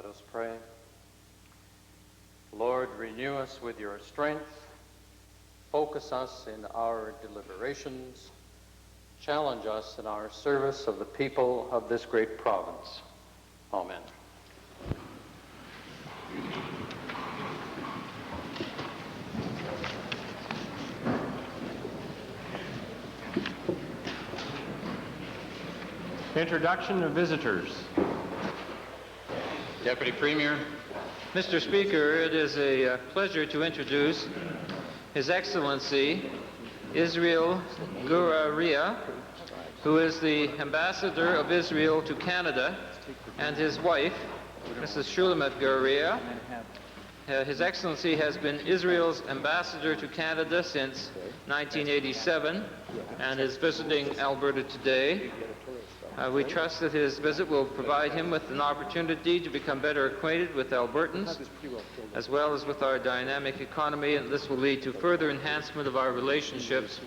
Let us pray. Lord, renew us with your strength. Focus us in our deliberations. Challenge us in our service of the people of this great province. Amen. Introduction of visitors. Deputy Premier. Mr. Speaker, it is a pleasure to introduce His Excellency Israel Guraria, who is the Ambassador of Israel to Canada, and his wife, Mrs. Shulamit Guraria. His Excellency has been Israel's Ambassador to Canada since 1987 and is visiting Alberta today. We trust that his visit will provide him with an opportunity to become better acquainted with Albertans, as well as with our dynamic economy, and this will lead to further enhancement of our relationships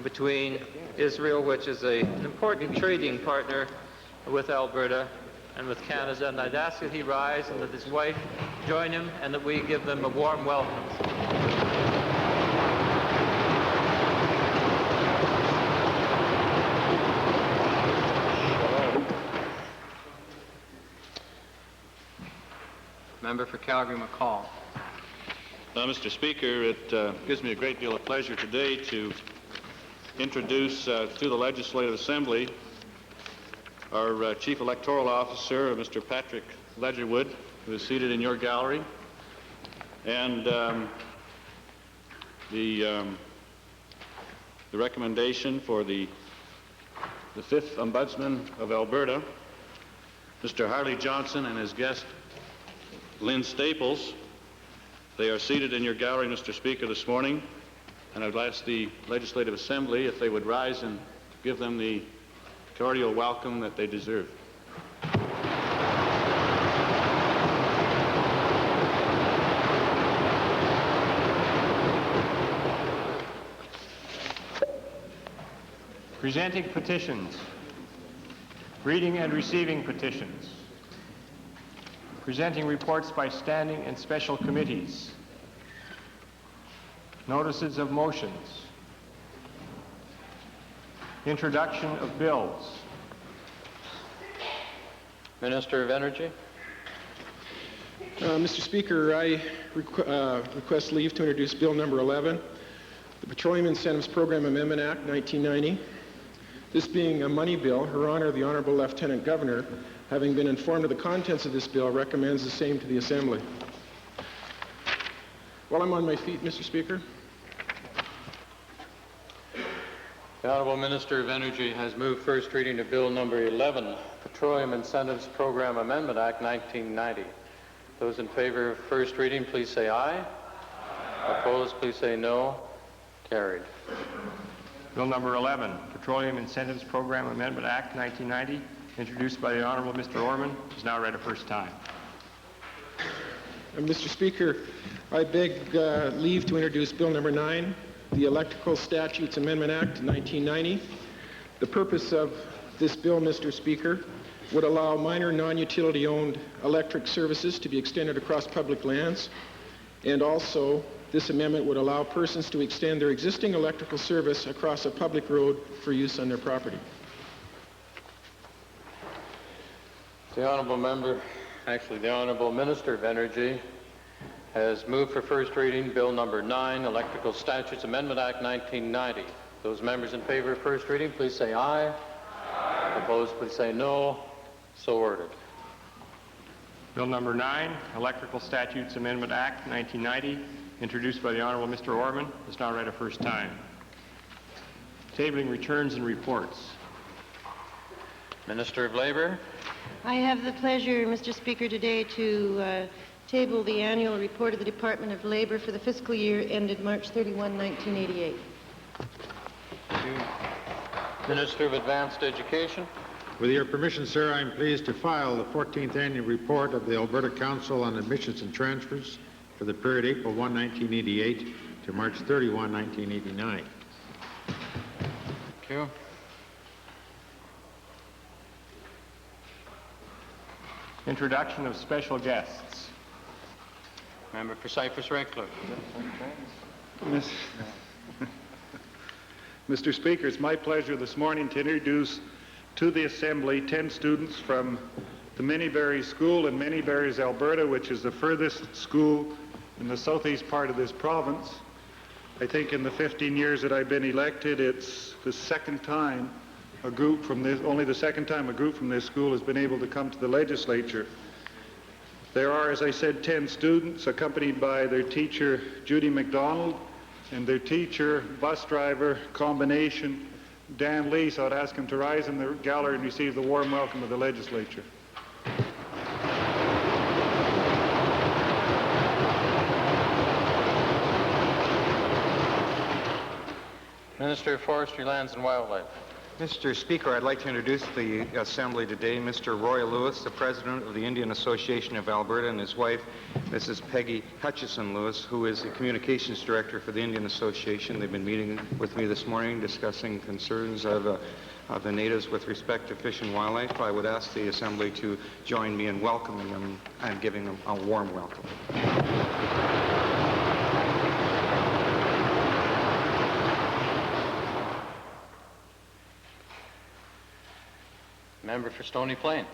between Israel, which is an important trading partner with Alberta, and with Canada. And I'd ask that he rise and that his wife join him, and that we give them a warm welcome. Member for Calgary-McCall. Mr. Speaker, it gives me a great deal of pleasure today to introduce to the Legislative Assembly our Chief Electoral Officer, Mr. Patrick Ledgerwood, who is seated in your gallery, and the recommendation for the 5th Ombudsman of Alberta, Mr. Harley Johnson, and his guest, Lynn Staples. They are seated in your gallery, Mr. Speaker, this morning, and I'd ask the Legislative Assembly if they would rise and give them the cordial welcome that they deserve. Presenting petitions. Reading and receiving petitions. Presenting reports by standing and special committees. Notices of motions. Introduction of bills. Minister of Energy. Mr. Speaker, I request leave to introduce Bill number 11, the Petroleum Incentives Program Amendment Act, 1990. This being a money bill, Her Honor, the Honorable Lieutenant Governor, having been informed of the contents of this bill, recommends the same to the Assembly. While I'm on my feet, Mr. Speaker. The Honourable Minister of Energy has moved first reading of Bill number 11, Petroleum Incentives Program Amendment Act 1990. Those in favor of first reading, please say aye. Aye. Opposed, please say no. Carried. Bill number 11, Petroleum Incentives Program Amendment Act 1990, introduced by the Honourable Mr. Orman, is now read a first time. Mr. Speaker, I beg leave to introduce Bill number 9, the Electrical Statutes Amendment Act 1990. The purpose of this bill, Mr. Speaker, would allow minor non-utility owned electric services to be extended across public lands, and also this amendment would allow persons to extend their existing electrical service across a public road for use on their property. The Honourable Minister of Energy has moved for first reading Bill number 9, Electrical Statutes Amendment Act 1990. Those members in favor of first reading, please say aye. Aye. Opposed, please say no. So ordered. Bill number 9, Electrical Statutes Amendment Act 1990, introduced by the Honourable Mr. Orman, is now read a first time. Tabling returns and reports. Minister of Labour. I have the pleasure, Mr. Speaker, today to table the annual report of the Department of Labour for the fiscal year ended March 31, 1988. Minister of Advanced Education. With your permission, sir, I am pleased to file the 14th annual report of the Alberta Council on Admissions and Transfers for the period April 1, 1988 to March 31, 1989. Thank you. Introduction of special guests. Member for Cypress Redcliffe. Mr. Speaker, it's my pleasure this morning to introduce to the Assembly 10 students from the Manyberry School in Manyberries, Alberta, which is the furthest school in the southeast part of this province. I think in the 15 years that I've been elected, it's the second time only the second time a group from this school has been able to come to the legislature. There are, as I said, 10 students accompanied by their teacher, Judy McDonald, and their teacher, bus driver, combination, Dan Lee. So I'd ask him to rise in the gallery and receive the warm welcome of the legislature. Minister of Forestry, Lands and Wildlife. Mr. Speaker, I'd like to introduce the Assembly today Mr. Roy Lewis, the President of the Indian Association of Alberta, and his wife, Mrs. Peggy Hutchison Lewis, who is the Communications Director for the Indian Association. They've been meeting with me this morning discussing concerns of the natives with respect to fish and wildlife. I would ask the Assembly to join me in welcoming them and giving them a warm welcome. Member for Stony Plain.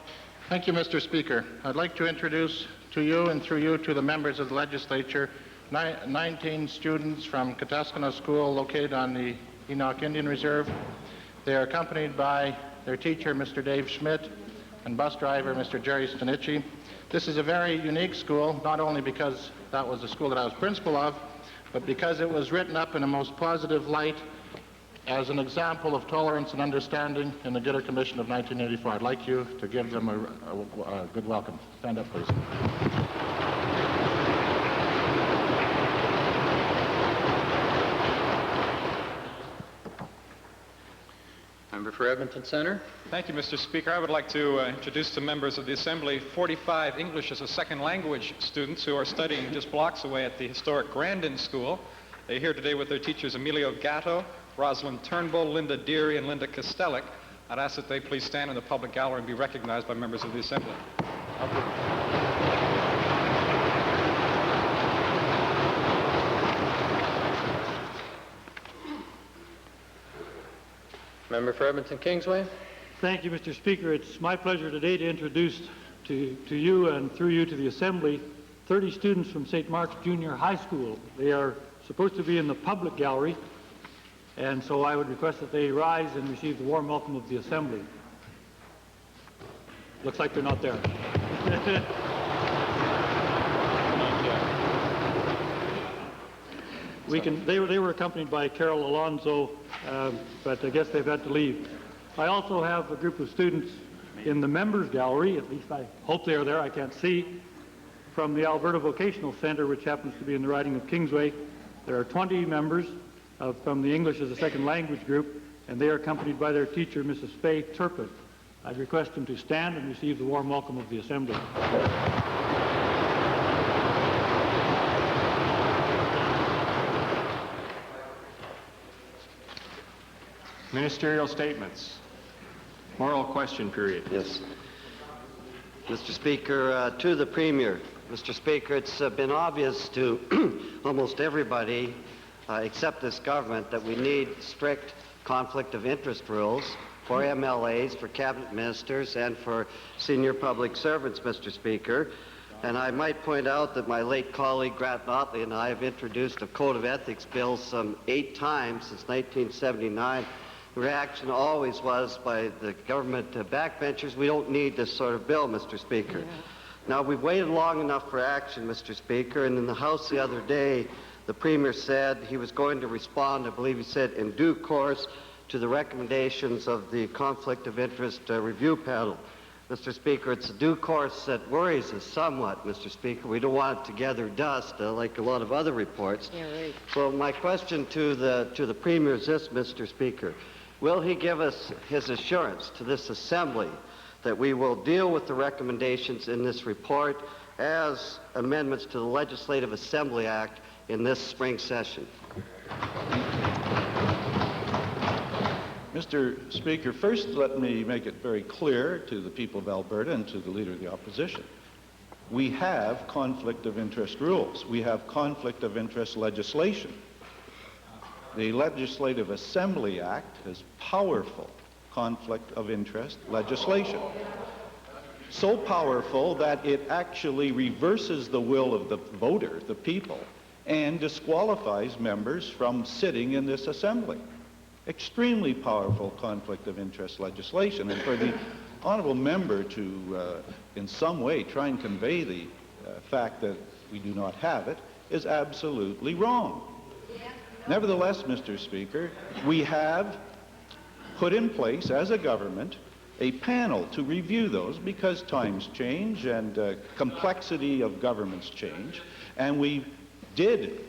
Thank you, Mr. Speaker. I'd like to introduce to you and through you to the members of the legislature 19 students from Kataskana School located on the Enoch Indian Reserve. They are accompanied by their teacher, Mr. Dave Schmidt, and bus driver, Mr. Jerry Stanici. This is a very unique school, not only because that was the school that I was principal of, but because it was written up in a most positive light as an example of tolerance and understanding in the Gitter Commission of 1984. I'd like you to give them a good welcome. Stand up, please. Member for Edmonton Centre. Thank you, Mr. Speaker. I would like to introduce to members of the Assembly 45 English as a second language students who are studying just blocks away at the historic Grandin School. They're here today with their teachers Emilio Gatto, Rosalind Turnbull, Linda Deary, and Linda Kostelik. I'd ask that they please stand in the public gallery and be recognized by members of the Assembly. Member for Edmonton Kingsway. Thank you, Mr. Speaker. It's my pleasure today to introduce to you and through you to the Assembly 30 students from St. Mark's Junior High School. They are supposed to be in the public gallery, and so I would request that they rise and receive the warm welcome of the Assembly. Looks like they're not there. They were accompanied by Carol Alonso, but I guess they've had to leave. I also have a group of students in the members gallery, at least I hope they are there, I can't see, from the Alberta Vocational Centre, which happens to be in the riding of Kingsway. There are 20 members from the English as a second language group, and they are accompanied by their teacher, Mrs. Faye Turpin. I'd request them to stand and receive the warm welcome of the Assembly. Ministerial statements. Oral question period. Yes. Mr. Speaker, to the Premier. Mr. Speaker, it's been obvious to almost everybody except this government that we need strict conflict of interest rules for MLAs, for cabinet ministers, and for senior public servants, Mr. Speaker. And I might point out that my late colleague Grant Notley and I have introduced a code of ethics bill some 8 times since 1979. The reaction always was by the government backbenchers, we don't need this sort of bill, Mr. Speaker. Yeah. Now, we've waited long enough for action, Mr. Speaker, and in the House the other day, the Premier said he was going to respond, I believe he said, in due course, to the recommendations of the Conflict of Interest Review Panel. Mr. Speaker, it's a due course that worries us somewhat, Mr. Speaker. We don't want it to gather dust like a lot of other reports. Yeah, right. So my question to the Premier is this, Mr. Speaker. Will he give us his assurance to this Assembly that we will deal with the recommendations in this report as amendments to the Legislative Assembly Act in this spring session? Mr. Speaker, first let me make it very clear to the people of Alberta and to the Leader of the Opposition. We have conflict of interest rules. We have conflict of interest legislation. The Legislative Assembly Act has powerful conflict of interest legislation. So powerful that it actually reverses the will of the voter, the people, and disqualifies members from sitting in this assembly. Extremely powerful conflict of interest legislation. And for the honourable member to, in some way, try and convey the fact that we do not have it is absolutely wrong. Nevertheless, Mr. Speaker, we have put in place as a government a panel to review those because times change and complexity of governments change. And we did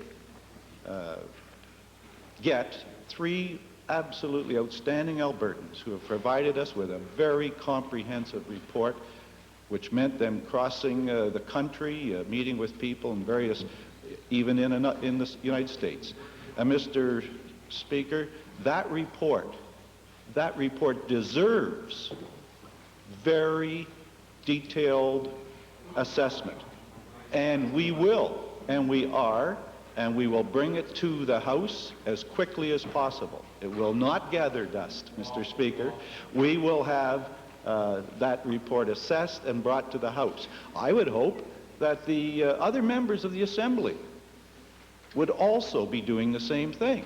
get 3 absolutely outstanding Albertans who have provided us with a very comprehensive report, which meant them crossing the country, meeting with people in various, even in the United States. And Mr. Speaker, that report deserves very detailed assessment. And we will, and we are, and we will bring it to the House as quickly as possible. It will not gather dust, Mr. Speaker. We will have that report assessed and brought to the House. I would hope that the other members of the Assembly would also be doing the same thing,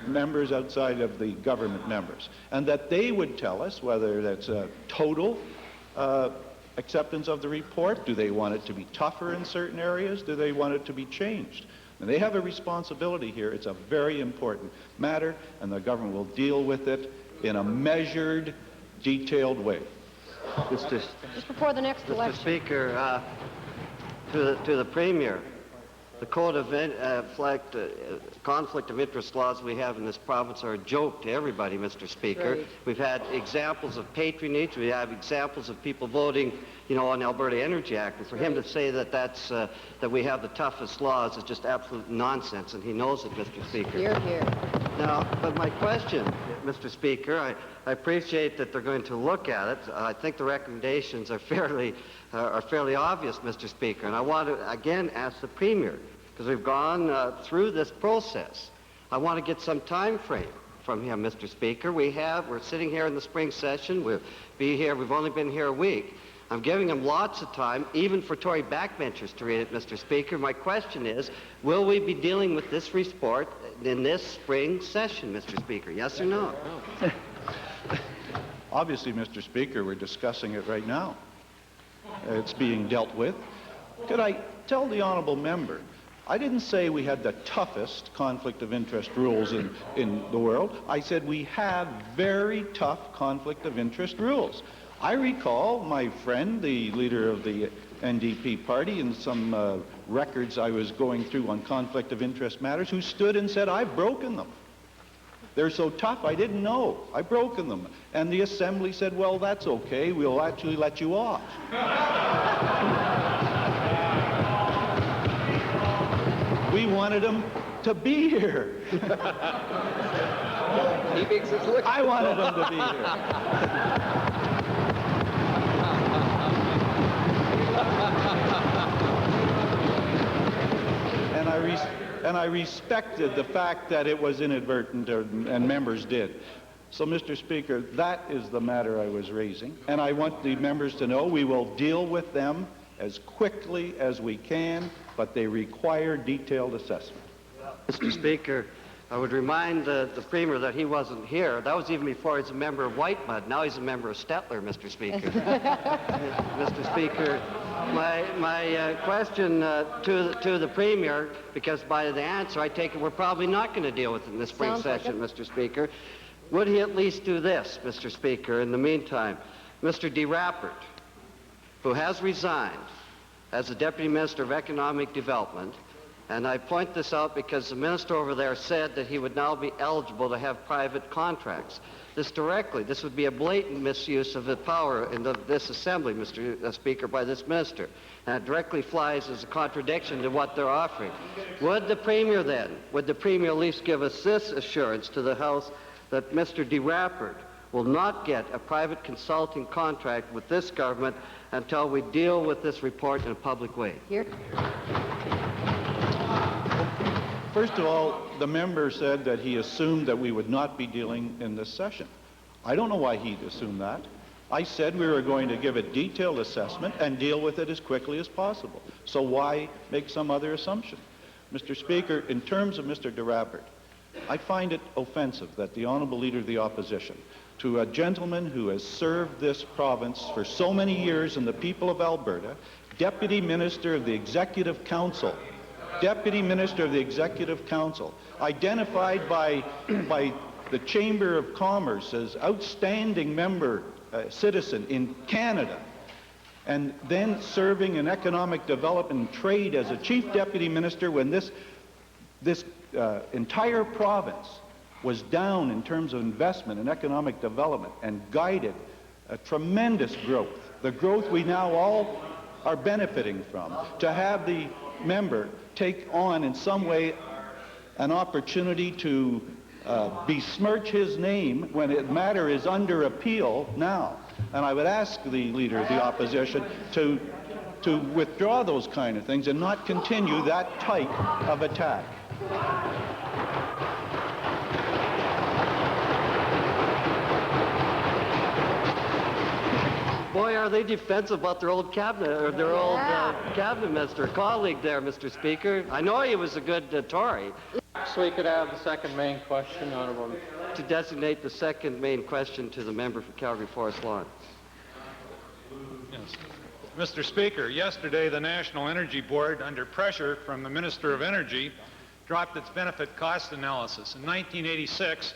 members outside of the government members, and that they would tell us whether that's a total acceptance of the report. Do they want it to be tougher in certain areas? Do they want it to be changed? And they have a responsibility here. It's a very important matter, and the government will deal with it in a measured, detailed way. Just before the next election. Mr. Speaker, to the Premier, the Code of Conflict of Interest laws we have in this province are a joke to everybody, Mr. Speaker. Right. We've had examples of patronage. We have examples of people voting, on the Alberta Energy Act. And for him to say that that we have the toughest laws is just absolute nonsense, and he knows it, Mr. Speaker. Hear, hear. Now, but my question, Mr. Speaker, I appreciate that they're going to look at it. I think the recommendations are fairly obvious, Mr. Speaker. And I want to again ask the Premier, because we've gone through this process. I want to get some time frame from him, Mr. Speaker. We're sitting here in the spring session. We'll be here. We've only been here a week. I'm giving him lots of time, even for Tory backbenchers to read it, Mr. Speaker. My question is, will we be dealing with this report in this spring session, Mr. Speaker? Yes or no? Obviously, Mr. Speaker, we're discussing it right now. It's being dealt with. Could I tell the honourable member, I didn't say we had the toughest conflict of interest rules in the world. I said we have very tough conflict of interest rules. I recall my friend, the leader of the NDP party, in some records I was going through on conflict of interest matters, who stood and said, I've broken them. They're so tough, I didn't know. I've broken them. And the Assembly said, well, that's okay. We'll actually let you off. We wanted him to be here. He makes us look. I wanted him to be here. And I respected the fact that it was inadvertent, and members did. So, Mr. Speaker, that is the matter I was raising, and I want the members to know we will deal with them as quickly as we can, but they require detailed assessment. Mr. Speaker, I would remind the Premier that he wasn't here. That was even before he was a member of Whitemud. Now he's a member of Stettler, Mr. Speaker. Mr. Speaker, my question to the Premier, because by the answer I take it we're probably not going to deal with it in the spring session, Mr. Speaker. Would he at least do this, Mr. Speaker, in the meantime? Mr. D. Rappert, who has resigned as the Deputy Minister of Economic Development, and I point this out because the minister over there said that he would now be eligible to have private contracts. This would be a blatant misuse of the power in this Assembly, Mr. Speaker, by this minister. And it directly flies as a contradiction to what they're offering. Would the Premier at least give us this assurance to the House that Mr. DeRappert will not get a private consulting contract with this government until we deal with this report in a public way. Here. First of all, the member said that he assumed that we would not be dealing in this session. I don't know why he'd assume that. I said we were going to give a detailed assessment and deal with it as quickly as possible. So why make some other assumption? Mr. Speaker, in terms of Mr. DeRappert, I find it offensive that the Honourable Leader of the Opposition, to a gentleman who has served this province for so many years and the people of Alberta, Deputy Minister of the Executive Council, identified by the Chamber of Commerce as outstanding member citizen in Canada, and then serving in economic development and trade as a chief deputy minister when this entire province was down in terms of investment and economic development, and guided a tremendous growth, the growth we now all are benefiting from. To have the member take on in some way an opportunity to besmirch his name when the matter is under appeal now. And I would ask the Leader of the Opposition to withdraw those kind of things and not continue that type of attack. Boy, are they defensive about their old cabinet, or their old cabinet minister, colleague there, Mr. Speaker. I know he was a good Tory. So we could have the second main question, Honourable. To designate the second main question to the member for Calgary Forest Lawn. Yes. Mr. Speaker, yesterday the National Energy Board, under pressure from the Minister of Energy, dropped its benefit cost analysis. In 1986,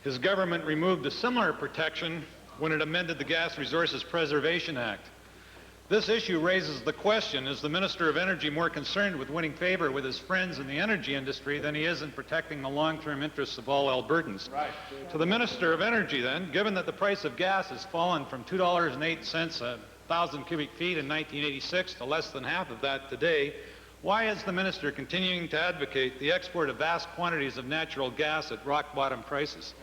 his government removed a similar protection when it amended the Gas Resources Preservation Act. This issue raises the question, is the Minister of Energy more concerned with winning favor with his friends in the energy industry than he is in protecting the long-term interests of all Albertans? Right. To the Minister of Energy, then, given that the price of gas has fallen from $2.08 a thousand cubic feet in 1986 to less than half of that today, why is the Minister continuing to advocate the export of vast quantities of natural gas at rock-bottom prices?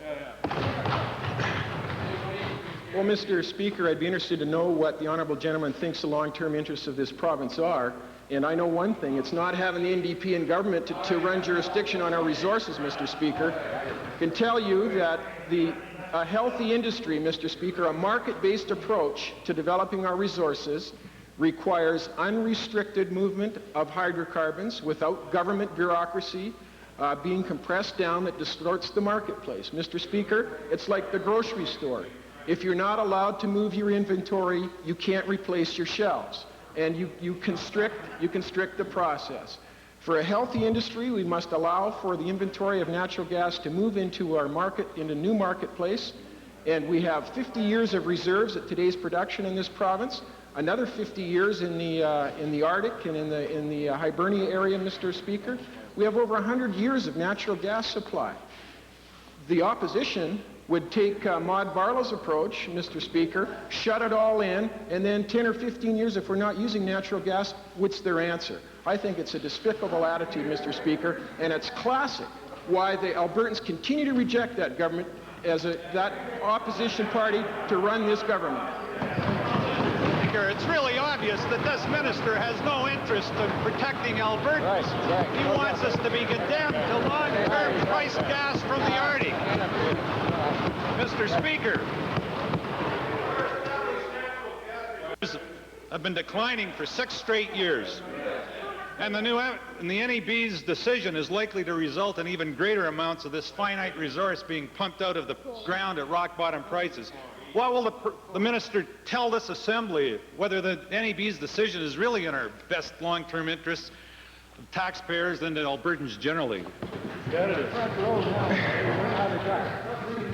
Well, Mr. Speaker, I'd be interested to know what the honourable gentleman thinks the long-term interests of this province are. And I know one thing, it's not having the NDP in government to run jurisdiction on our resources, Mr. Speaker. I can tell you that a healthy industry, Mr. Speaker, a market-based approach to developing our resources requires unrestricted movement of hydrocarbons without government bureaucracy being compressed down that distorts the marketplace. Mr. Speaker, it's like the grocery store. If you're not allowed to move your inventory, you can't replace your shelves, and you constrict the process. For a healthy industry, we must allow for the inventory of natural gas to move into our market, into new marketplace, and we have 50 years of reserves at today's production in this province, another 50 years in the Arctic and in the Hibernia area, Mr. Speaker. We have over 100 years of natural gas supply. The opposition would take Maud Barlow's approach, Mr. Speaker, shut it all in, and then 10 or 15 years, if we're not using natural gas, what's their answer? I think it's a despicable attitude, Mr. Speaker, and it's classic why the Albertans continue to reject that government as that opposition party to run this government. Speaker, it's really obvious that this minister has no interest in protecting Albertans. Right. He wants us to be condemned to long-term price gas from the Arctic. Mr. Speaker, have been declining for 6 straight years, and the NEB's decision is likely to result in even greater amounts of this finite resource being pumped out of the ground at rock-bottom prices. What will the minister tell this assembly, whether the NEB's decision is really in our best long-term interests of taxpayers and the Albertans generally?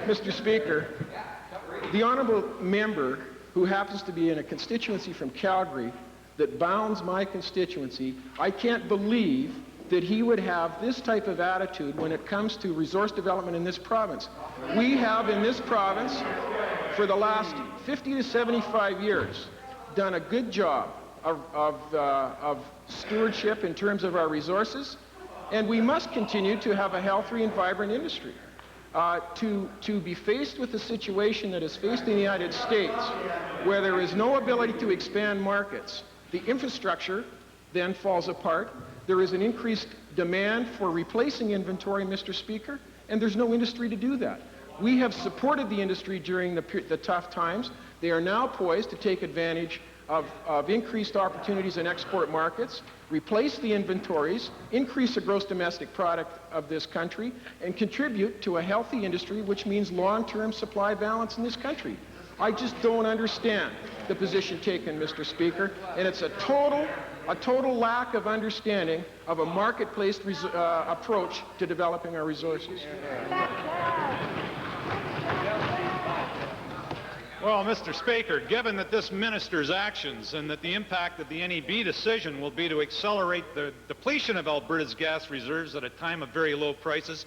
Mr. Speaker, the honourable member who happens to be in a constituency from Calgary that bounds my constituency, I can't believe that he would have this type of attitude when it comes to resource development in this province. We have in this province, for the last 50 to 75 years, done a good job of stewardship in terms of our resources, and we must continue to have a healthy and vibrant industry. to be faced with a situation that is faced in the United States, where there is no ability to expand markets, the infrastructure then falls apart. There is an increased demand for replacing inventory, Mr. Speaker, and there's no industry to do that. We have supported the industry during the tough times. They are now poised to take advantage of increased opportunities in export markets, replace the inventories, increase the gross domestic product of this country, and contribute to a healthy industry, which means long-term supply balance in this country. I just don't understand the position taken, Mr. Speaker, and it's a total lack of understanding of a market-based approach to developing our resources. Well, Mr. Speaker, given that this minister's actions and that the impact of the NEB decision will be to accelerate the depletion of Alberta's gas reserves at a time of very low prices,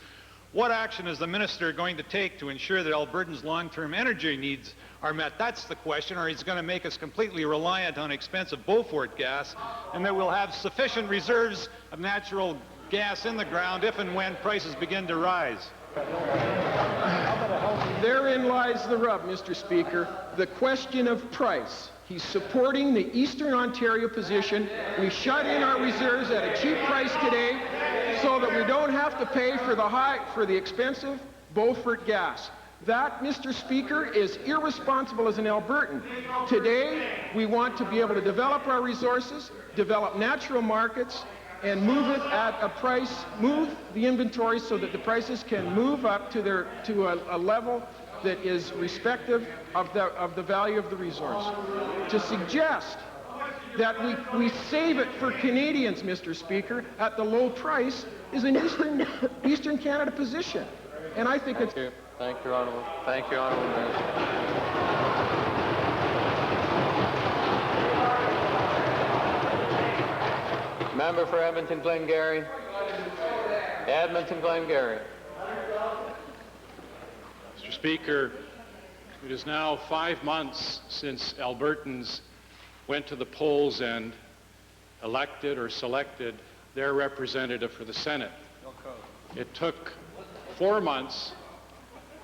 what action is the minister going to take to ensure that Albertans' long-term energy needs are met? That's the question. Or he's going to make us completely reliant on expensive Beaufort gas, and that we'll have sufficient reserves of natural gas in the ground if and when prices begin to rise. Therein lies the rub, Mr. Speaker. The question of price. He's supporting the Eastern Ontario position. We shut in our reserves at a cheap price today so that we don't have to pay for the expensive Beaufort gas. That, Mr. Speaker, is irresponsible as an Albertan. Today, we want to be able to develop our resources, develop natural markets, and move it at a price, move the inventory so that the prices can move up to a level that is respective of the value of the resource. To suggest that we save it for Canadians, Mr. Speaker, at the low price is an Eastern Canada position. And I think it's... Thank you, Honourable. Thank you, Honourable Minister. Member for Edmonton Glengarry. Edmonton Glengarry. Mr. Speaker, it is now 5 months since Albertans went to the polls and elected or selected their representative for the Senate. It took 4 months.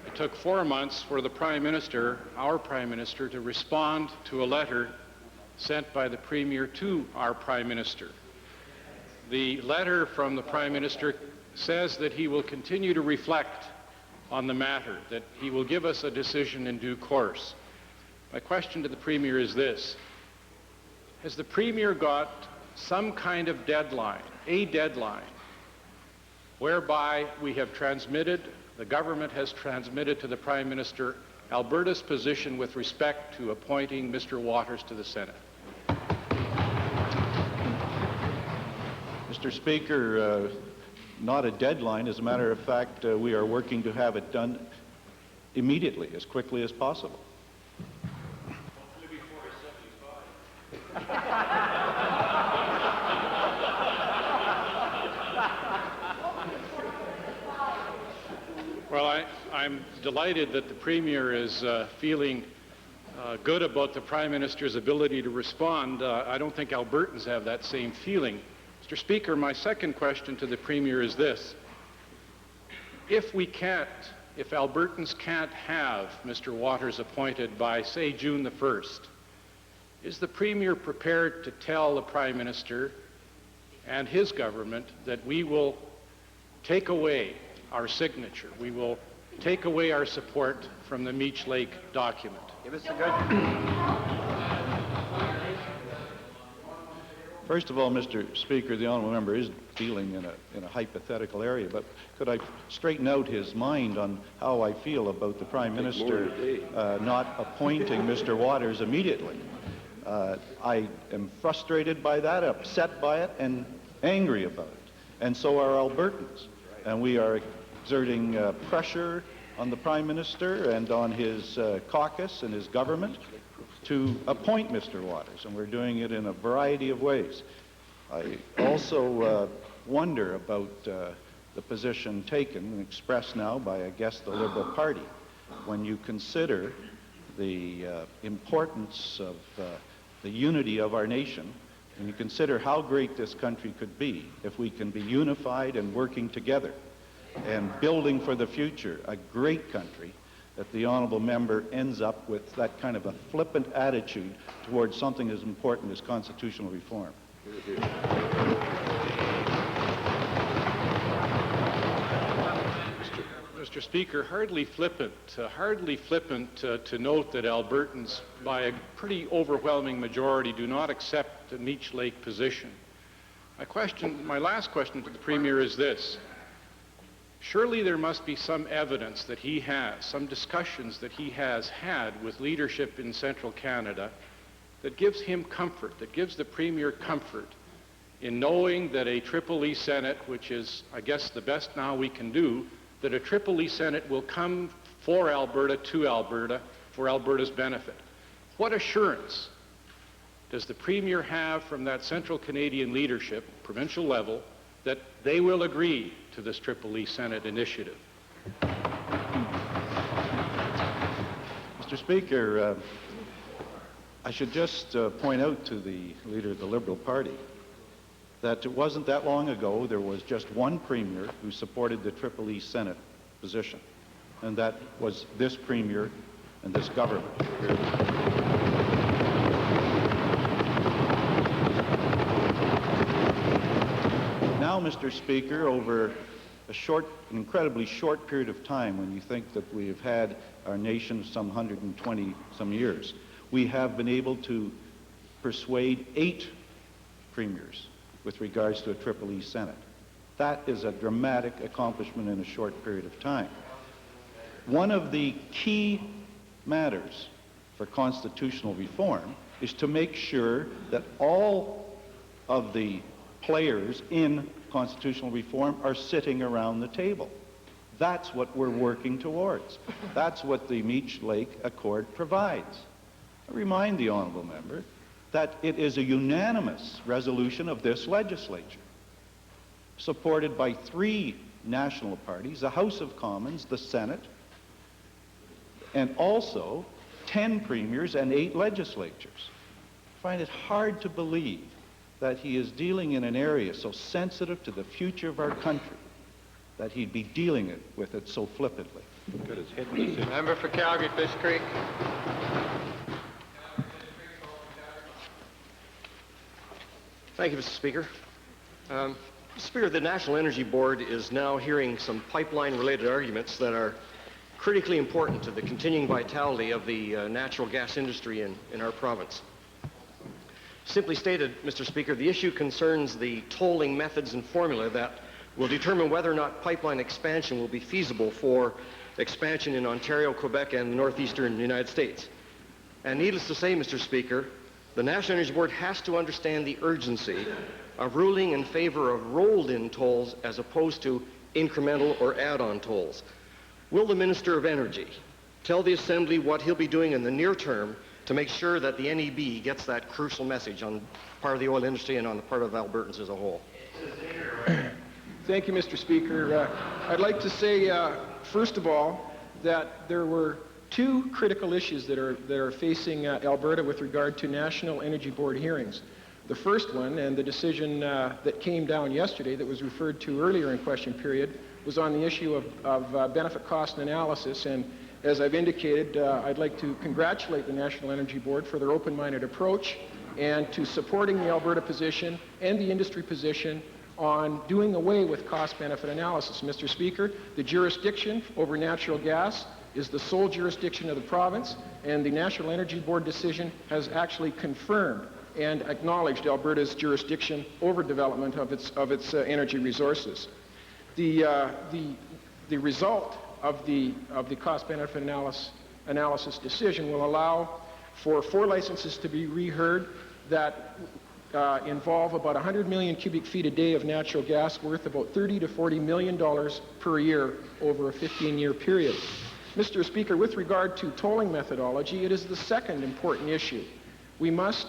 It took 4 months for the Prime Minister, our Prime Minister, to respond to a letter sent by the Premier to our Prime Minister. The letter from the Prime Minister says that he will continue to reflect on the matter, that he will give us a decision in due course. My question to the Premier is this: has the Premier got some kind of deadline, a deadline, whereby we have transmitted, the government has transmitted to the Prime Minister Alberta's position with respect to appointing Mr. Waters to the Senate? Mr. Speaker, not a deadline. As a matter of fact, we are working to have it done immediately, as quickly as possible. Well, I'm delighted that the Premier is feeling good about the Prime Minister's ability to respond. I don't think Albertans have that same feeling. Mr. Speaker, my second question to the Premier is this: if Albertans can't have Mr. Waters appointed by, say, June the 1st, is the Premier prepared to tell the Prime Minister and his government that we will take away our signature, we will take away our support from the Meech Lake document? Give us a good... First of all, Mr. Speaker, the honourable member is dealing in a hypothetical area, but could I straighten out his mind on how I feel about the Prime Minister not appointing Mr. Waters immediately? I am frustrated by that, upset by it, and angry about it. And so are Albertans. And we are exerting pressure on the Prime Minister and on his caucus and his government to appoint Mr. Waters, and we're doing it in a variety of ways. I also wonder about the position taken and expressed now by, I guess, the Liberal Party. When you consider the importance of the unity of our nation, and you consider how great this country could be if we can be unified and working together, and building for the future a great country, that the honourable member ends up with that kind of a flippant attitude towards something as important as constitutional reform. Mr. Speaker, hardly flippant to note that Albertans, by a pretty overwhelming majority, do not accept the Meech Lake position. My last question to the Premier is this. Surely there must be some evidence that he has, some discussions that he has had with leadership in central Canada that gives him comfort, that gives the Premier comfort in knowing that a Triple E Senate, which is, I guess, the best now we can do, that a Triple E Senate will come for Alberta, to Alberta, for Alberta's benefit. What assurance does the Premier have from that central Canadian leadership, provincial level, that they will agree to this Triple E Senate initiative? Mr. Speaker, I should just point out to the Leader of the Liberal Party that it wasn't that long ago there was just one Premier who supported the Triple E Senate position, and that was this Premier and this government. Now, Mr. Speaker, over an incredibly short period of time, when you think that we have had our nation some 120 some years, we have been able to persuade 8 premiers with regards to a Triple E Senate. That is a dramatic accomplishment in a short period of time. One of the key matters for constitutional reform is to make sure that all of the players in constitutional reform are sitting around the table. That's what we're working towards. That's what the Meech Lake Accord provides. I remind the honourable member that it is a unanimous resolution of this legislature, supported by 3 national parties, the House of Commons, the Senate, and also 10 premiers and 8 legislatures. I find it hard to believe that he is dealing in an area so sensitive to the future of our country, that he'd be dealing with it so flippantly. Member for Calgary Fish Creek. Thank you, Mr. Speaker. Mr. Speaker, the National Energy Board is now hearing some pipeline-related arguments that are critically important to the continuing vitality of the natural gas industry in our province. Simply stated, Mr. Speaker, the issue concerns the tolling methods and formula that will determine whether or not pipeline expansion will be feasible for expansion in Ontario, Quebec, and the northeastern United States. And needless to say, Mr. Speaker, the National Energy Board has to understand the urgency of ruling in favor of rolled-in tolls as opposed to incremental or add-on tolls. Will the Minister of Energy tell the Assembly what he'll be doing in the near term to make sure that the NEB gets that crucial message on the part of the oil industry and on the part of Albertans as a whole? Thank you, Mr. Speaker. I'd like to say, first of all, that there were 2 critical issues that are facing Alberta with regard to National Energy Board hearings. The first one, and the decision that came down yesterday that was referred to earlier in question period, was on the issue of benefit cost analysis. And as I've indicated, I'd like to congratulate the National Energy Board for their open-minded approach and to supporting the Alberta position and the industry position on doing away with cost-benefit analysis. Mr. Speaker, the jurisdiction over natural gas is the sole jurisdiction of the province, and the National Energy Board decision has actually confirmed and acknowledged Alberta's jurisdiction over development of its energy resources. The result of the cost-benefit analysis decision will allow for 4 licenses to be reheard that involve about 100 million cubic feet a day of natural gas worth about $30 to $40 million per year over a 15-year period. Mr. Speaker, with regard to tolling methodology, it is the second important issue. We must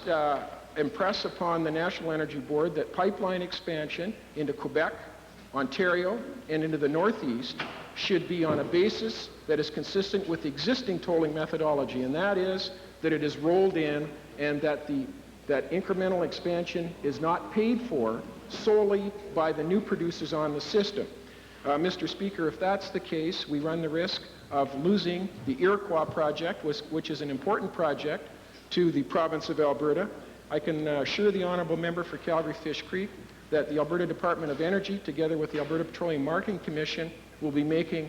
impress upon the National Energy Board that pipeline expansion into Quebec, Ontario, and into the Northeast should be on a basis that is consistent with existing tolling methodology, and that is that it is rolled in and that incremental expansion is not paid for solely by the new producers on the system. Mr. Speaker, if that's the case, we run the risk of losing the Iroquois project, which is an important project to the province of Alberta. I can assure the honourable member for Calgary-Fish Creek that the Alberta Department of Energy, together with the Alberta Petroleum Marketing Commission, will be making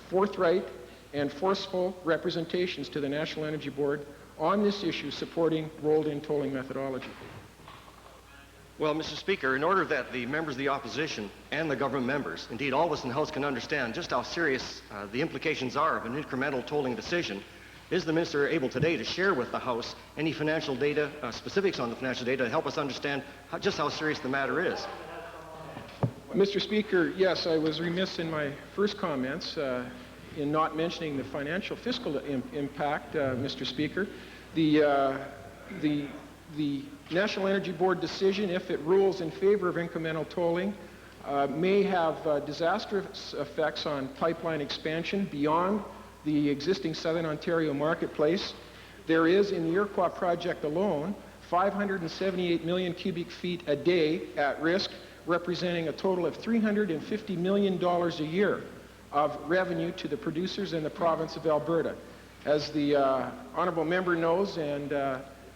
forthright and forceful representations to the National Energy Board on this issue supporting rolled-in tolling methodology. Well, Mr. Speaker, in order that the members of the opposition and the government members, indeed all of us in the House, can understand just how serious the implications are of an incremental tolling decision, is the Minister able today to share with the House any financial data, specifics on the financial data, to help us understand just how serious the matter is? Mr. Speaker, yes, I was remiss in my first comments in not mentioning the financial fiscal impact, Mr. Speaker. The National Energy Board decision, if it rules in favor of incremental tolling, may have disastrous effects on pipeline expansion beyond the existing Southern Ontario marketplace. There is, in the Iroquois project alone, 578 million cubic feet a day at risk, representing a total of $350 million a year of revenue to the producers in the province of Alberta. As the honourable member knows, and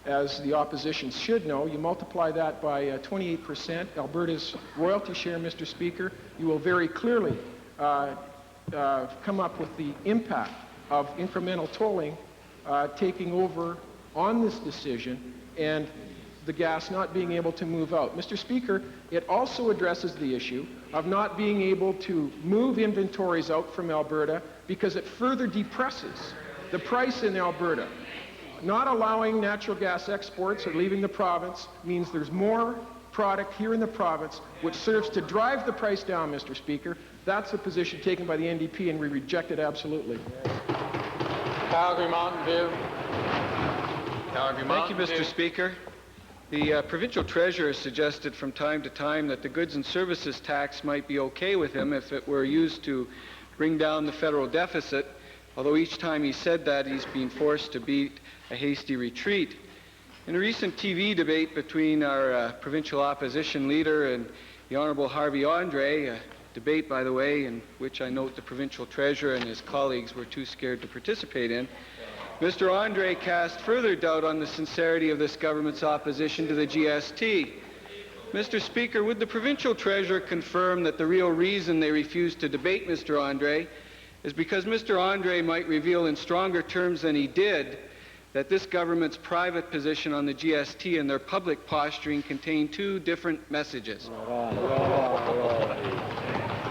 as the opposition should know, you multiply that by 28%, Alberta's royalty share, Mr. Speaker, you will very clearly come up with the impact of incremental tolling taking over on this decision and the gas not being able to move out. Mr. Speaker, it also addresses the issue of not being able to move inventories out from Alberta because it further depresses the price in Alberta. Not allowing natural gas exports or leaving the province means there's more product here in the province, which serves to drive the price down, Mr. Speaker. That's the position taken by the NDP, and we reject it absolutely. Calgary Mountain View. Calgary Thank you, Mountain Mr. Speaker. The provincial treasurer suggested from time to time that the goods and services tax might be okay with him if it were used to bring down the federal deficit, although each time he said that, he's been forced to beat a hasty retreat. In a recent TV debate between our provincial opposition leader and the Honourable Harvey Andre, a debate, by the way, in which I note the provincial treasurer and his colleagues were too scared to participate in, Mr. Andre cast further doubt on the sincerity of this government's opposition to the GST. Mr. Speaker, would the provincial treasurer confirm that the real reason they refused to debate Mr. Andre is because Mr. Andre might reveal in stronger terms than he did that this government's private position on the GST and their public posturing contain two different messages?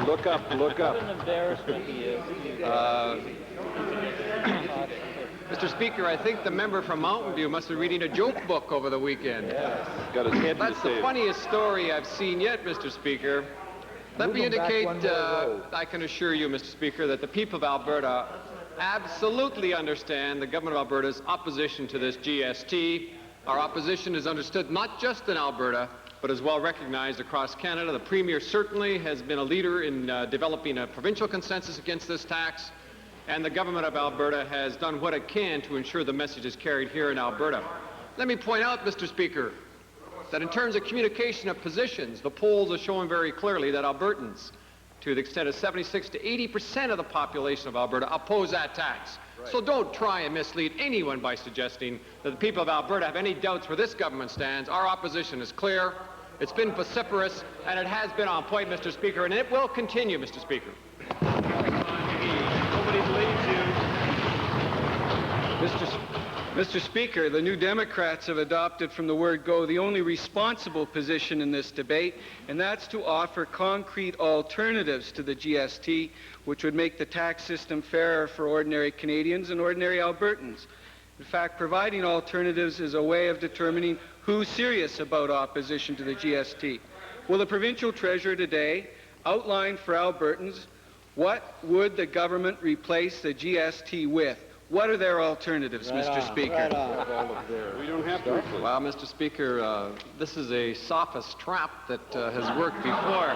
Look up, look up. What an embarrassment he is. Mr. Speaker, I think the member from Mountain View must be reading a joke book over the weekend. Yes. Got his head That's the funniest story I've seen yet, Mr. Speaker. Let me indicate, I can assure you, Mr. Speaker, that the people of Alberta absolutely understand the government of Alberta's opposition to this GST. Our opposition is understood not just in Alberta, but is well recognized across Canada. The Premier certainly has been a leader in developing a provincial consensus against this tax, and the government of Alberta has done what it can to ensure the message is carried here in Alberta. Let me point out, Mr. Speaker, that in terms of communication of positions, the polls are showing very clearly that Albertans, to the extent of 76 to 80% of the population of Alberta, oppose that tax. Right. So don't try and mislead anyone by suggesting that the people of Alberta have any doubts where this government stands. Our opposition is clear, it's been vociferous, and it has been on point, Mr. Speaker, and it will continue, Mr. Speaker. Nobody believes you. Mr. Speaker, the New Democrats have adopted from the word go the only responsible position in this debate, and that's to offer concrete alternatives to the GST, which would make the tax system fairer for ordinary Canadians and ordinary Albertans. In fact, providing alternatives is a way of determining who's serious about opposition to the GST. Will the provincial treasurer today outline for Albertans what would the government replace the GST with? What are their alternatives, Mr. Speaker? We don't have to. Well, Mr. Speaker, this is a sophist trap that has worked before.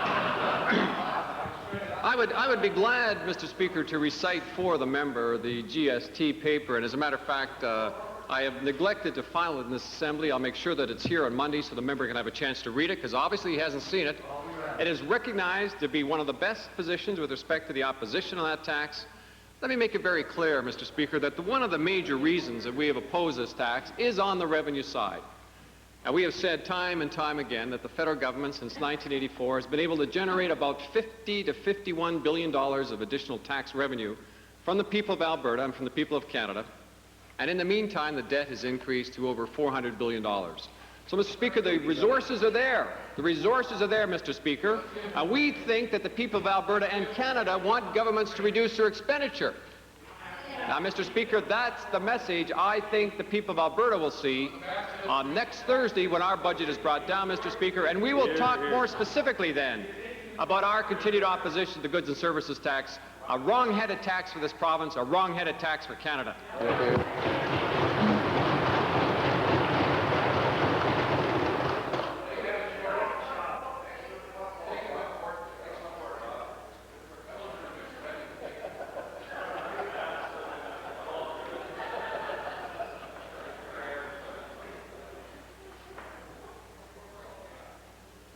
I would be glad, Mr. Speaker, to recite for the member the GST paper, and as a matter of fact, I have neglected to file it in this assembly. I'll make sure that it's here on Monday so the member can have a chance to read it, because obviously he hasn't seen it. It is recognized to be one of the best positions with respect to the opposition on that tax. Let me make it very clear, Mr. Speaker, that one of the major reasons that we have opposed this tax is on the revenue side. And we have said time and time again that the federal government since 1984 has been able to generate about $50 to $51 billion of additional tax revenue from the people of Alberta and from the people of Canada. And in the meantime, the debt has increased to over $400 billion. So, Mr. Speaker, the resources are there. The resources are there, Mr. Speaker. And we think that the people of Alberta and Canada want governments to reduce their expenditure. Now, Mr. Speaker, that's the message I think the people of Alberta will see on next Thursday when our budget is brought down, Mr. Speaker, and we will talk more specifically then about our continued opposition to the goods and services tax, a wrong-headed tax for this province, a wrong-headed tax for Canada.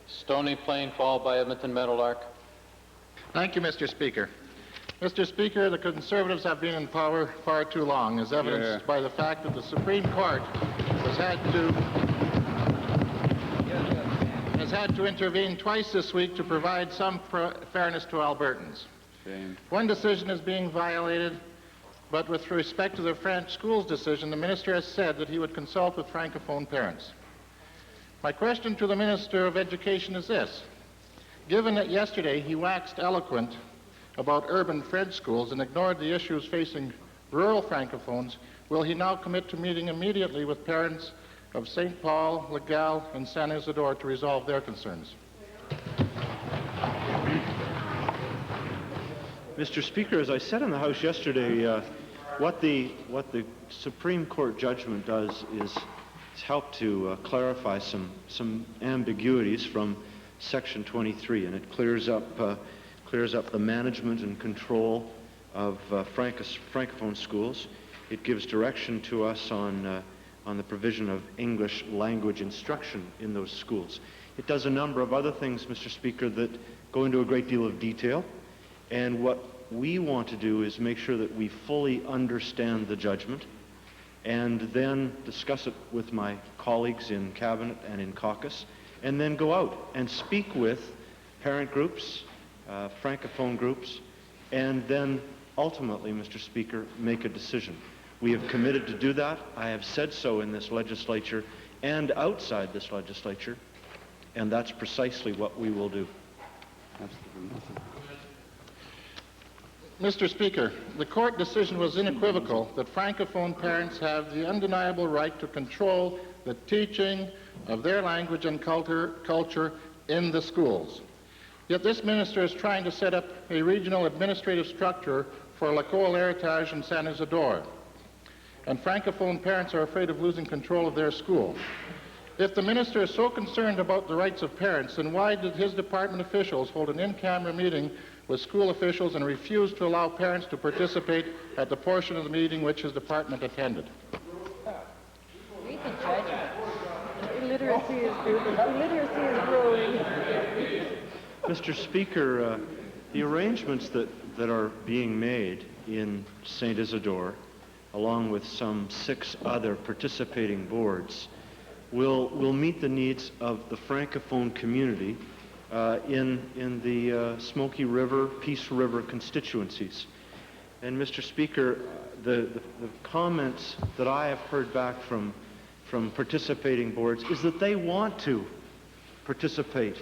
Stony Plain followed by Edmonton Meadowlark. Thank you, Mr. Speaker. Mr. Speaker, the Conservatives have been in power far too long, as evidenced by the fact that the Supreme Court has had to intervene twice this week to provide some fairness to Albertans. Shame. One decision is being violated, but with respect to the French schools decision, the minister has said that he would consult with Francophone parents. My question to the Minister of Education is this. Given that yesterday he waxed eloquent about urban French schools and ignored the issues facing rural Francophones, will he now commit to meeting immediately with parents of St. Paul, Le Gall, and Saint Isidore to resolve their concerns? Mr. Speaker, as I said in the House yesterday, what the Supreme Court judgment does is help to clarify some ambiguities from Section 23, and it clears up the management and control of Francophone schools. It gives direction to us on the provision of English language instruction in those schools. It does a number of other things, Mr. Speaker, that go into a great deal of detail, and what we want to do is make sure that we fully understand the judgment and then discuss it with my colleagues in Cabinet and in caucus, and then go out and speak with parent groups, Francophone groups, and then ultimately, Mr. Speaker, make a decision. We have committed to do that. I have said so in this legislature and outside this legislature, and that's precisely what we will do. Mr. Speaker, the court decision was unequivocal that Francophone parents have the undeniable right to control the teaching of their language and culture in the schools. Yet this minister is trying to set up a regional administrative structure for L'École Héritage and Saint Isidore, and Francophone parents are afraid of losing control of their school. If the minister is so concerned about the rights of parents, then why did his department officials hold an in-camera meeting with school officials and refuse to allow parents to participate at the portion of the meeting which his department attended? Illiteracy is growing. Mr. Speaker, the arrangements that are being made in St. Isidore, along with some 6 other participating boards, will meet the needs of the Francophone community in the Smoky River, Peace River constituencies. And Mr. Speaker, the comments that I have heard back from participating boards is that they want to participate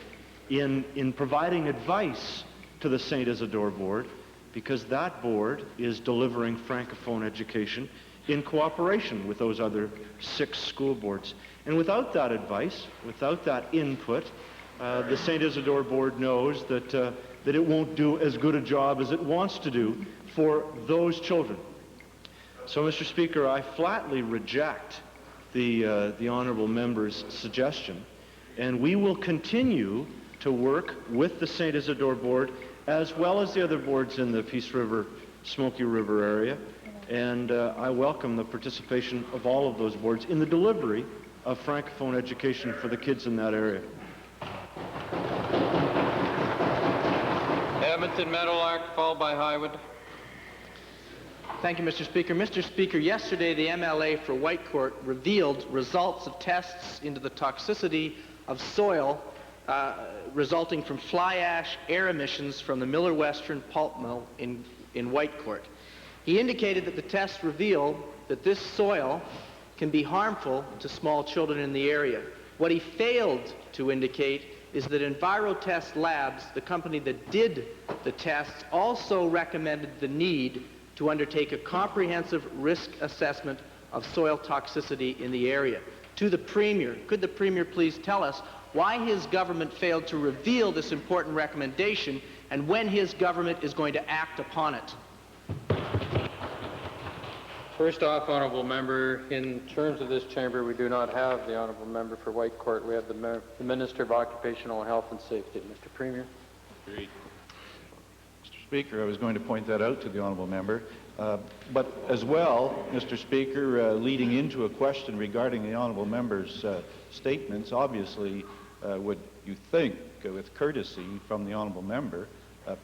in providing advice to the St. Isidore Board, because that board is delivering Francophone education in cooperation with those other 6 school boards. And without that advice, without that input, the St. Isidore Board knows that it won't do as good a job as it wants to do for those children. So, Mr. Speaker, I flatly reject the honourable member's suggestion, and we will continue to work with the St. Isidore Board as well as the other boards in the Peace River, Smoky River area, and I welcome the participation of all of those boards in the delivery of Francophone education for the kids in that area. Hampton Meadowlark, followed by Highwood. Thank you, Mr. Speaker. Mr. Speaker, yesterday the MLA for Whitecourt revealed results of tests into the toxicity of soil resulting from fly ash air emissions from the Miller Western pulp mill in Whitecourt. He indicated that the tests reveal that this soil can be harmful to small children in the area. What he failed to indicate is that EnviroTest Labs, the company that did the tests, also recommended the need to undertake a comprehensive risk assessment of soil toxicity in the area. To the Premier, could the Premier please tell us why his government failed to reveal this important recommendation and when his government is going to act upon it? First off, Honourable Member, in terms of this chamber, we do not have the Honourable Member for Whitecourt. We have the Minister of Occupational Health and Safety. Mr. Premier. Agreed. Mr. Speaker, I was going to point that out to the Honourable Member. But as well, Mr. Speaker, leading into a question regarding the Honourable Member's statements, obviously, would you think, with courtesy from the Honourable Member,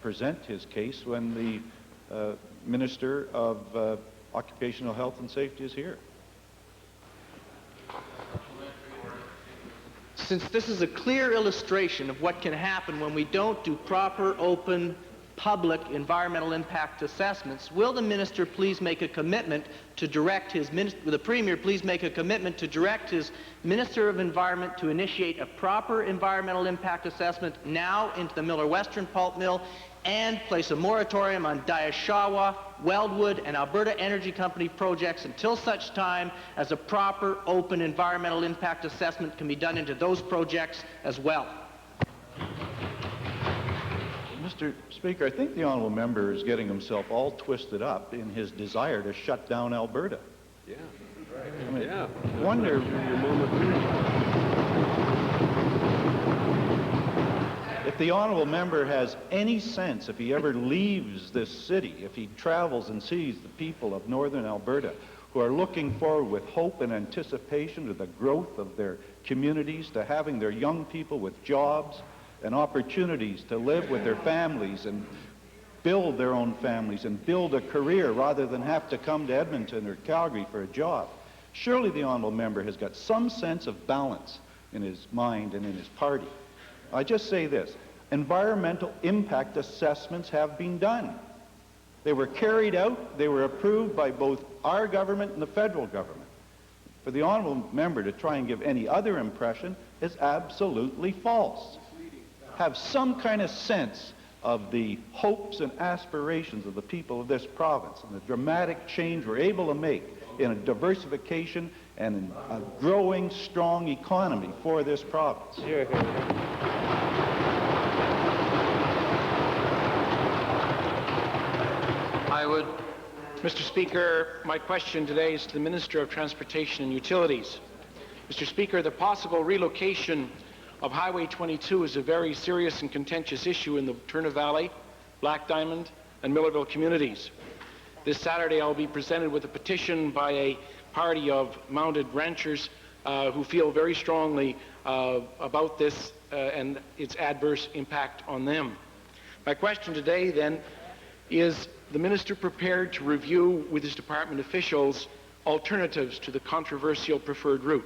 present his case when the Minister of Occupational Health and Safety is here? Since this is a clear illustration of what can happen when we don't do proper, open, public environmental impact assessments, will the Minister please make a commitment to direct his the Premier please make a commitment to direct his Minister of Environment to initiate a proper environmental impact assessment now into the Miller Western pulp mill and place a moratorium on Diashawa, Weldwood, and Alberta Energy Company projects until such time as a proper, open environmental impact assessment can be done into those projects as well. Mr. Speaker, I think the Honourable Member is getting himself all twisted up in his desire to shut down Alberta. Yeah. I mean, Yeah. wonder... If the Honourable Member has any sense, if he ever leaves this city, if he travels and sees the people of northern Alberta who are looking forward with hope and anticipation to the growth of their communities, to having their young people with jobs and opportunities to live with their families and build their own families and build a career rather than have to come to Edmonton or Calgary for a job, surely the Honourable Member has got some sense of balance in his mind and in his party. I just say this, environmental impact assessments have been done. They were carried out, they were approved by both our government and the federal government. For the Honourable Member to try and give any other impression is absolutely false. Have some kind of sense of the hopes and aspirations of the people of this province and the dramatic change we're able to make in a diversification and in a growing, strong economy for this province. Here, here. Highwood. Mr. Speaker, my question today is to the Minister of Transportation and Utilities. Mr. Speaker, the possible relocation of Highway 22 is a very serious and contentious issue in the Turner Valley, Black Diamond, and Millerville communities. This Saturday, I'll be presented with a petition by a party of mounted ranchers who feel very strongly about this and its adverse impact on them. My question today, then, is the Minister prepared to review with his department officials alternatives to the controversial preferred route?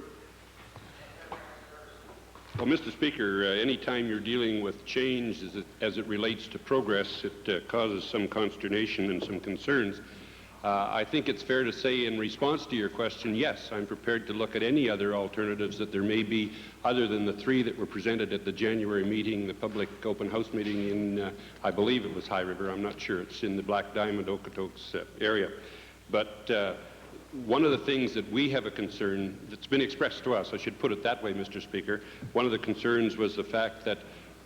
Well, Mr. Speaker, any time you're dealing with change as it relates to progress, it causes some consternation and some concerns. I think it's fair to say in response to your question, yes, I'm prepared to look at any other alternatives that there may be other than the three that were presented at the January meeting, the public open house meeting in, I believe it was High River, I'm not sure, it's in the Black Diamond, Okotoks area. But one of the things that we have a concern that's been expressed to us, I should put it that way, Mr. Speaker, one of the concerns was the fact that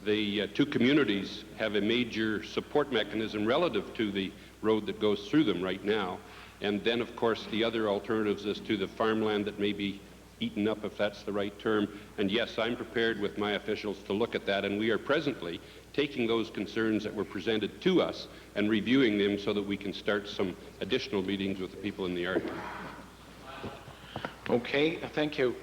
the two communities have a major support mechanism relative to the road that goes through them right now. And then, of course, the other alternatives as to the farmland that may be eaten up, if that's the right term. And yes, I'm prepared with my officials to look at that, and we are presently taking those concerns that were presented to us and reviewing them so that we can start some additional meetings with the people in the area. Okay, thank you.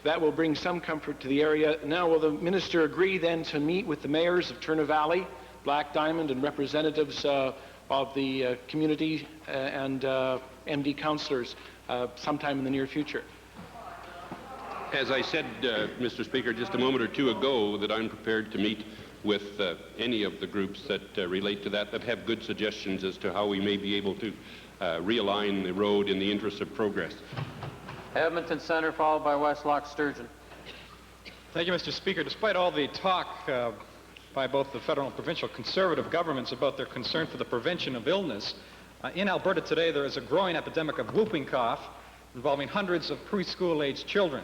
That will bring some comfort to the area. Now, will the Minister agree then to meet with the mayors of Turner Valley, Black Diamond and representatives of the community and MD councillors sometime in the near future. As I said, Mr. Speaker, just a moment or two ago, that I'm prepared to meet with any of the groups that relate to that have good suggestions as to how we may be able to realign the road in the interest of progress. Edmonton Centre, followed by Westlock Sturgeon. Thank you, Mr. Speaker. Despite all the talk by both the federal and provincial conservative governments about their concern for the prevention of illness, in Alberta today there is a growing epidemic of whooping cough involving hundreds of preschool-aged children.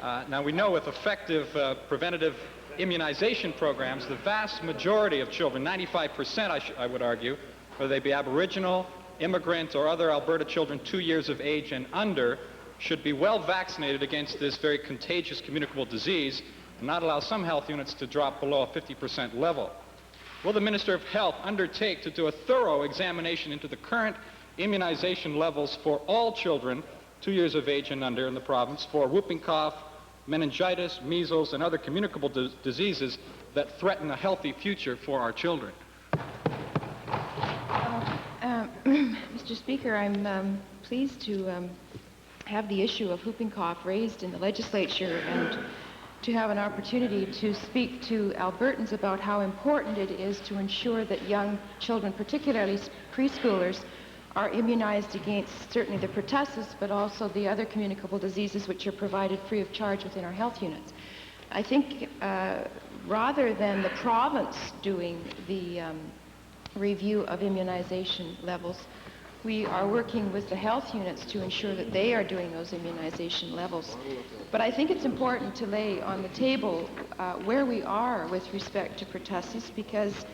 Now we know with effective preventative immunization programs, the vast majority of children, 95% I would argue, whether they be Aboriginal, immigrant, or other Alberta children 2 years of age and under, should be well vaccinated against this very contagious communicable disease and not allow some health units to drop below a 50% level. Will the Minister of Health undertake to do a thorough examination into the current immunization levels for all children 2 years of age and under in the province for whooping cough, meningitis, measles, and other communicable diseases that threaten a healthy future for our children? Mr. Speaker, I'm pleased to have the issue of whooping cough raised in the legislature and to have an opportunity to speak to Albertans about how important it is to ensure that young children, particularly preschoolers, are immunized against certainly the pertussis, but also the other communicable diseases which are provided free of charge within our health units. I think rather than the province doing the review of immunization levels, we are working with the health units to ensure that they are doing those immunization levels. But I think it's important to lay on the table where we are with respect to pertussis, because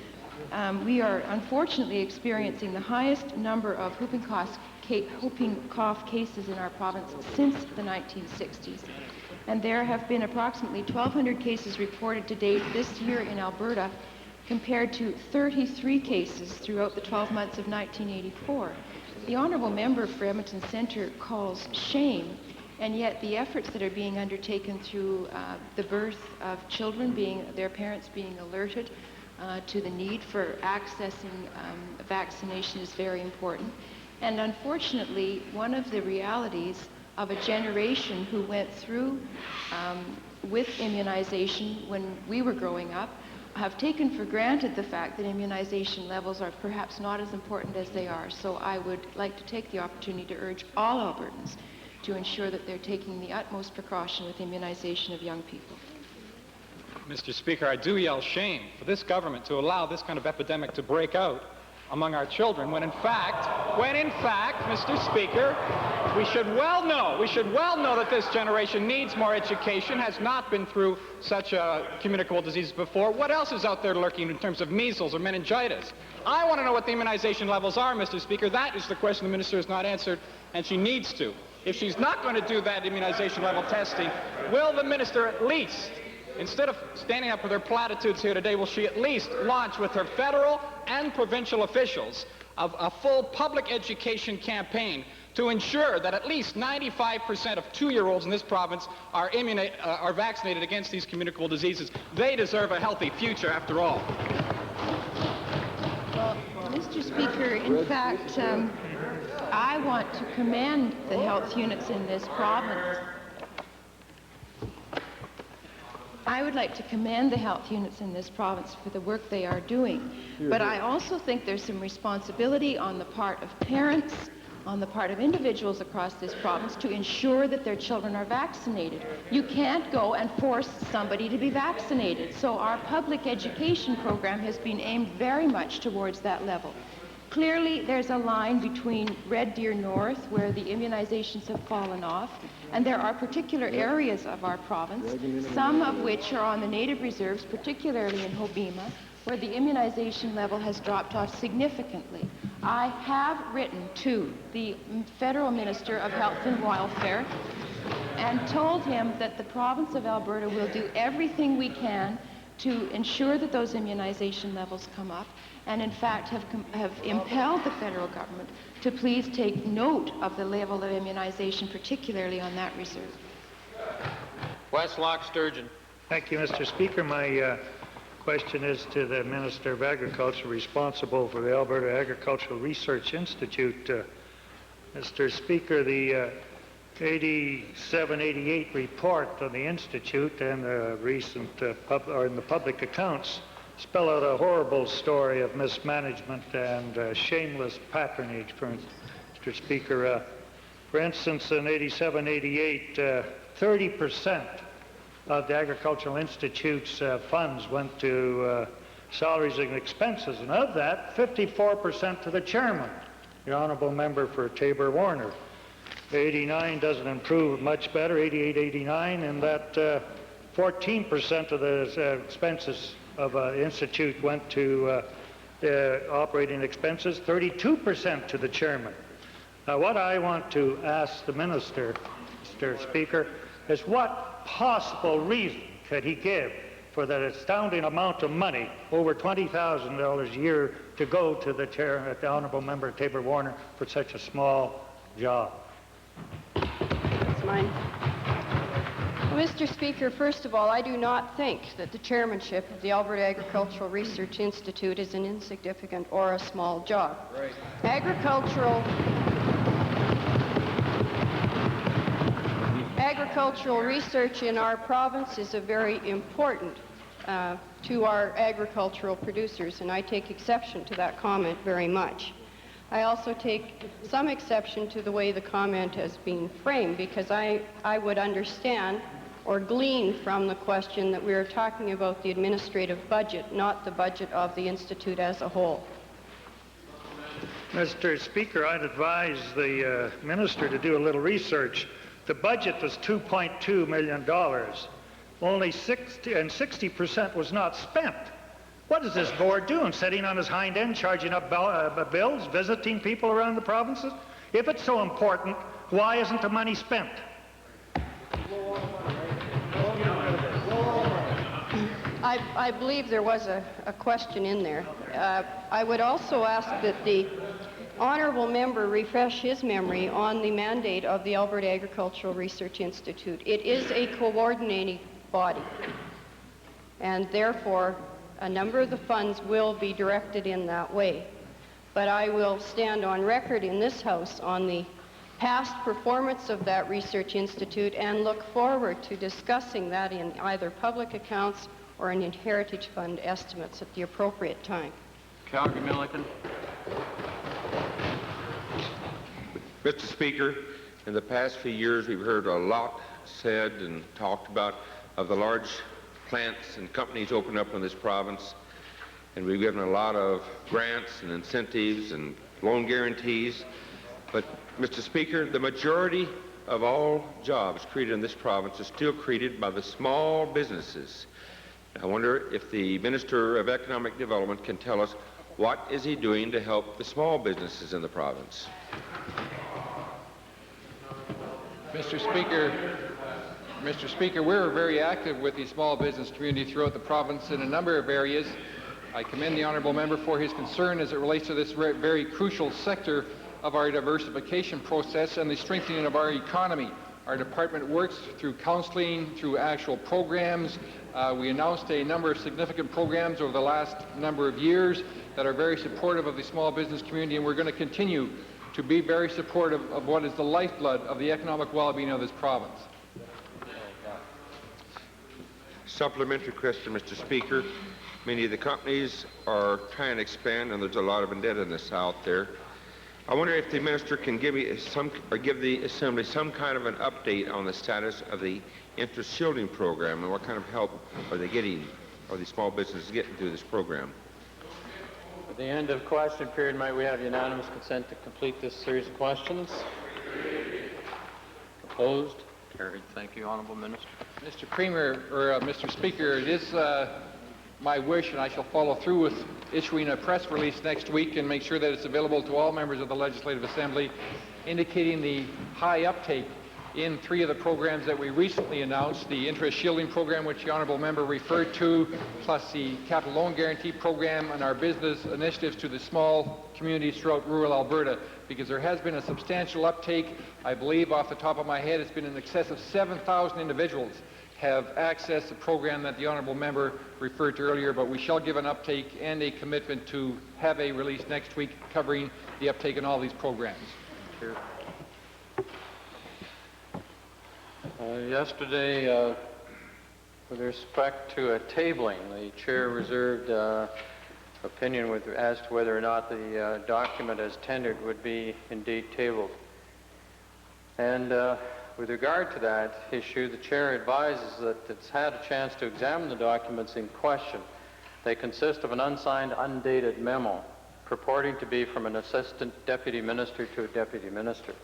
we are unfortunately experiencing the highest number of whooping cough cases in our province since the 1960s. And there have been approximately 1,200 cases reported to date this year in Alberta, compared to 33 cases throughout the 12 months of 1984. The honourable member for Edmonton Centre calls shame, and yet the efforts that are being undertaken through the birth of children, their parents being alerted to the need for accessing vaccination is very important. And unfortunately, one of the realities of a generation who went through with immunization when we were growing up have taken for granted the fact that immunization levels are perhaps not as important as they are. So I would like to take the opportunity to urge all Albertans to ensure that they're taking the utmost precaution with immunization of young people. Mr. Speaker, I do yell shame for this government to allow this kind of epidemic to break out among our children when in fact, Mr. Speaker, we should well know that this generation needs more education, has not been through such communicable diseases before. What else is out there lurking in terms of measles or meningitis? I want to know what the immunization levels are, Mr. Speaker. That is the question the minister has not answered, and she needs to. If she's not going to do that immunization level testing, will the minister at least, instead of standing up with her platitudes here today, will she at least launch with her federal and provincial officials a full public education campaign to ensure that at least 95% of 2-year-olds in this province are vaccinated against these communicable diseases? They deserve a healthy future after all. Well, Mr. Speaker, in fact, I want to commend the health units in this province. I would like to commend the health units in this province for the work they are doing. But I also think there's some responsibility on the part of parents, on the part of individuals across this province to ensure that their children are vaccinated. You can't go and force somebody to be vaccinated. So our public education program has been aimed very much towards that level. Clearly, there's a line between Red Deer North, where the immunizations have fallen off, and there are particular areas of our province, some of which are on the native reserves, particularly in Hobbema, where the immunization level has dropped off significantly. I have written to the Federal Minister of Health and Welfare and told him that the province of Alberta will do everything we can to ensure that those immunization levels come up, and in fact have impelled the federal government to please take note of the level of immunization, particularly on that reserve. Westlock Sturgeon. Thank you, Mr. Speaker. My Question is to the Minister of Agriculture responsible for the Alberta Agricultural Research Institute. Mr. Speaker, the 87-88 report on the Institute and the recent in the public accounts spell out a horrible story of mismanagement and shameless patronage, Mr. Speaker. For instance, in 87-88, 30% of the Agricultural Institute's funds went to salaries and expenses, and of that, 54% to the chairman, the honourable member for Tabor-Warner. 89 doesn't improve much better, 88-89, and that 14% of the expenses of the Institute went to operating expenses, 32% to the chairman. Now, what I want to ask the Minister, Mr. Speaker, is what possible reason could he give for that astounding amount of money, over $20,000 a year, to go to the chair, the honourable member Tabor-Warner, for such a small job? That's mine. Mr. Speaker, first of all, I do not think that the chairmanship of the Alberta Agricultural Research Institute is an insignificant or a small job. Right. Agricultural research in our province is a very important to our agricultural producers, and I take exception to that comment very much. I also take some exception to the way the comment has been framed, because I would understand or glean from the question that we are talking about the administrative budget, not the budget of the Institute as a whole. Mr. Speaker, I'd advise the Minister to do a little research. The budget was $2.2 million. Only 60% was not spent. What is this board doing? Sitting on his hind end, charging up bills, visiting people around the provinces? If it's so important, why isn't the money spent? I believe there was a question in there. I would also ask that the honourable member refresh his memory on the mandate of the Alberta Agricultural Research Institute. It is a coordinating body, and therefore a number of the funds will be directed in that way. But I will stand on record in this House on the past performance of that research institute and look forward to discussing that in either public accounts or in Heritage Fund estimates at the appropriate time. Calgary Milliken. Mr. Speaker, in the past few years we've heard a lot said and talked about of the large plants and companies open up in this province, and we've given a lot of grants and incentives and loan guarantees. But, Mr. Speaker, the majority of all jobs created in this province are still created by the small businesses. I wonder if the Minister of Economic Development can tell us what is he doing to help the small businesses in the province. Mr. Speaker, we're very active with the small business community throughout the province in a number of areas. I commend the honourable member for his concern as it relates to this very crucial sector of our diversification process and the strengthening of our economy. Our department works through counseling, through actual programs. We announced a number of significant programs over the last number of years that are very supportive of the small business community, and we're going to continue to be very supportive of what is the lifeblood of the economic well-being of this province. Supplementary question, Mr. Speaker. Many of the companies are trying to expand, and there's a lot of indebtedness out there. I wonder if the minister can give me give the Assembly some kind of an update on the status of the interest shielding program and what kind of help are they getting, or the small businesses getting through this program. At the end of question period, might we have unanimous consent to complete this series of questions? Opposed? Carried. Thank you, Honourable Minister. Mr. Speaker, it is my wish, and I shall follow through with issuing a press release next week and make sure that it's available to all members of the Legislative Assembly, indicating the high uptake in 3 of the programs that we recently announced, the interest shielding program, which the honourable member referred to, plus the capital loan guarantee program and our business initiatives to the small communities throughout rural Alberta, because there has been a substantial uptake. I believe off the top of my head it's been in excess of 7,000 individuals have accessed the program that the honourable member referred to earlier, but we shall give an uptake and a commitment to have a release next week covering the uptake in all these programs. Yesterday, with respect to a tabling, the chair reserved opinion as to whether or not the document as tendered would be indeed tabled. And with regard to that issue, the chair advises that it's had a chance to examine the documents in question. They consist of an unsigned, undated memo purporting to be from an assistant deputy minister to a deputy minister.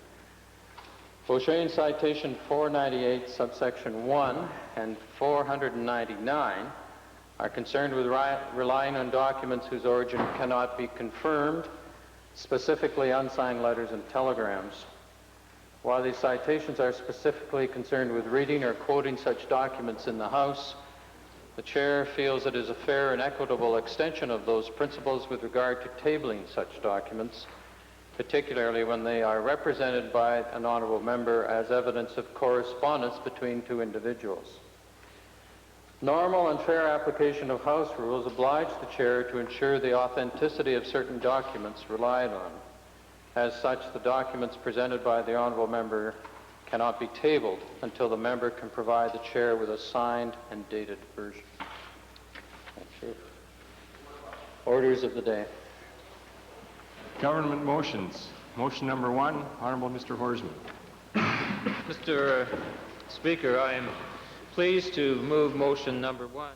O'Shane citation 498 subsection 1 and 499 are concerned with relying on documents whose origin cannot be confirmed, specifically unsigned letters and telegrams. While these citations are specifically concerned with reading or quoting such documents in the House, the chair feels it is a fair and equitable extension of those principles with regard to tabling such documents, particularly when they are represented by an honourable member as evidence of correspondence between two individuals. Normal and fair application of House rules oblige the chair to ensure the authenticity of certain documents relied on. As such, the documents presented by the honourable member cannot be tabled until the member can provide the chair with a signed and dated version. Thank you. Orders of the day. Government motions. Motion number 1, Honourable Mr. Horsman. Mr. Speaker, I am pleased to move motion number 1.